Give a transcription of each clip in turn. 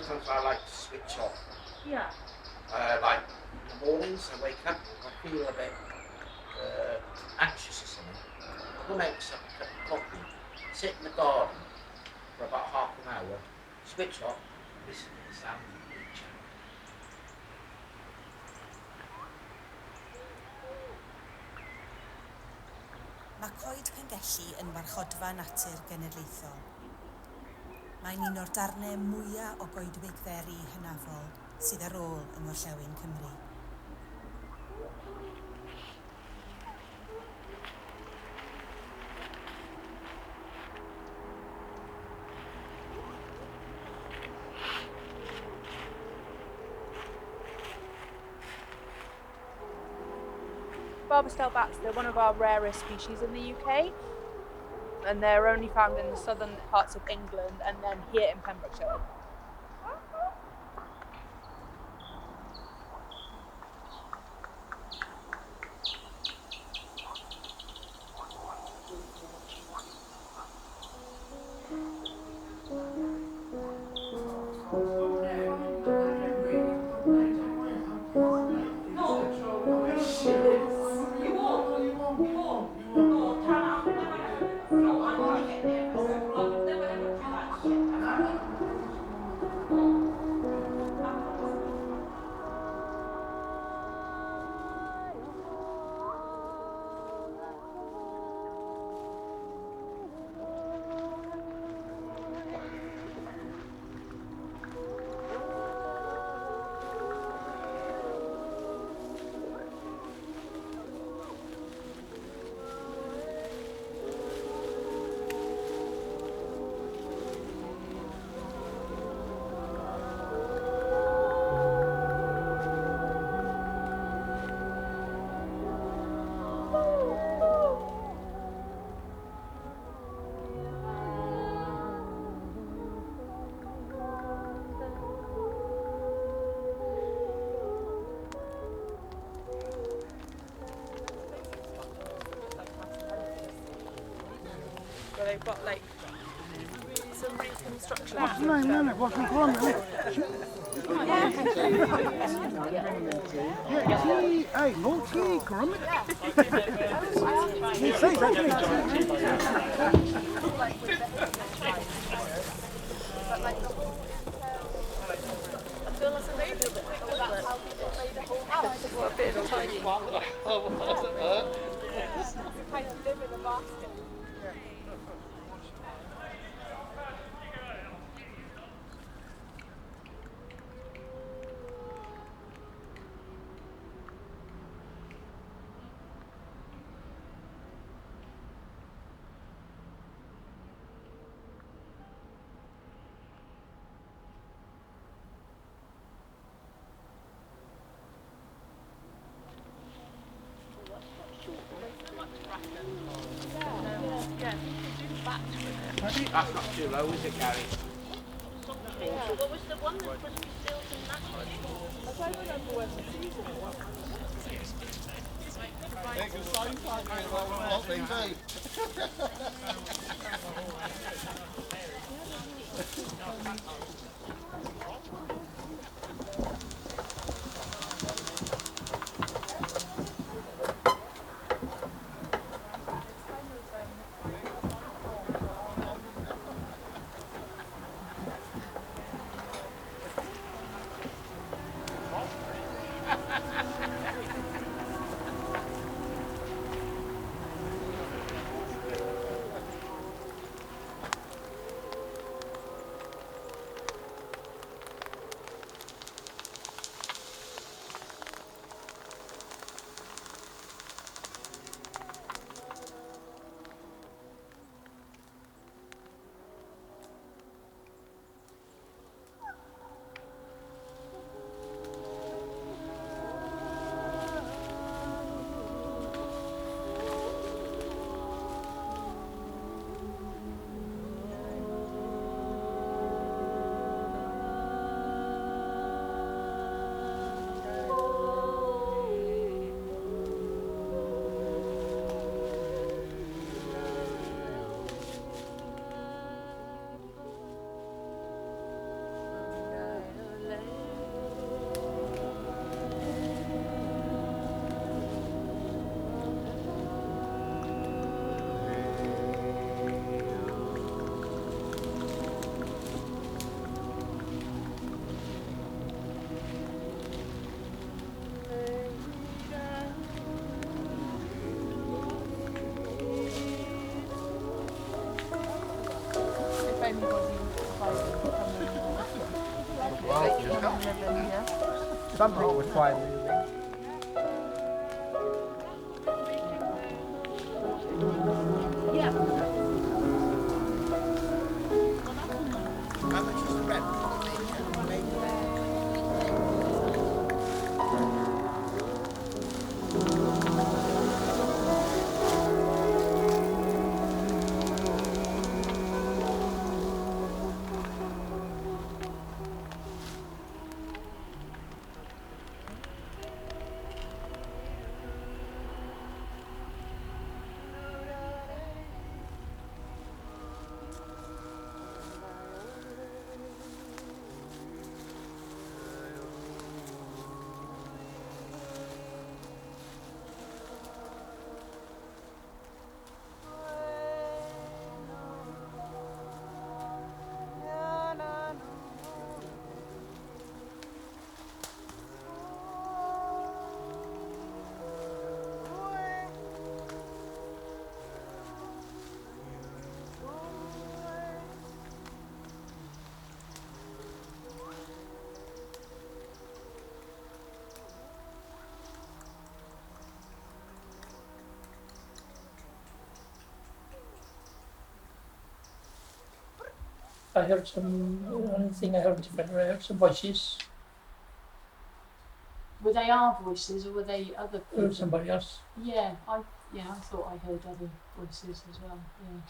sometimes I like to switch off. Yeah. Like in the mornings, I wake up, I feel a bit anxious or something. I go make myself a cup of coffee, sit in the garden for about half an hour, switch off, listen to the sound of nature. Mae Coed Pengellu yn warchodfa natur genedlaethol. Mae'n un o'r darnau mwyaf o goedwig dderi hynafol sydd ar ôl yng Ngorllewin Cymru. Barbastelle bats, they're one of our rarest species in the UK, and they're only found in the southern parts of England and then here in Pembrokeshire. Where they've got like some reconstruction. What's the name then? What's the name? Hey, multi, correct? You say that, What a bit of a tiny one. Kind of live in a basket. That's not too low, is it, Gary? What was the one that was still in that one? I don't remember when the season was. anybody like come and live in here. Some people would try moving. How much is the rent for the main I heard some, I think I heard different, I heard some voices, Were they our voices or were they other people? somebody else. Yeah, I thought I heard other voices as well. Yeah.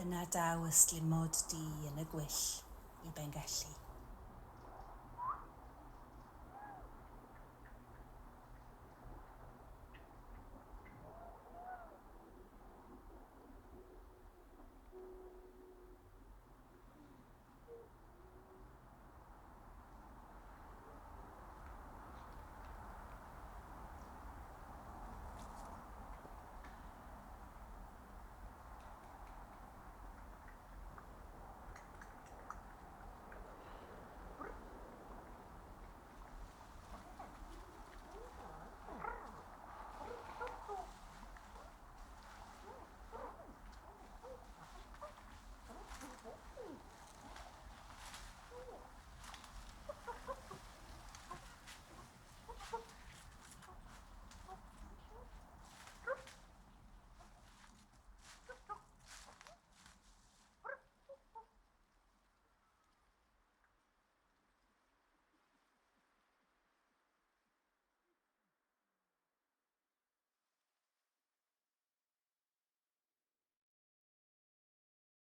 Yna daw ystlumod di yn y gwyll i Bengelli.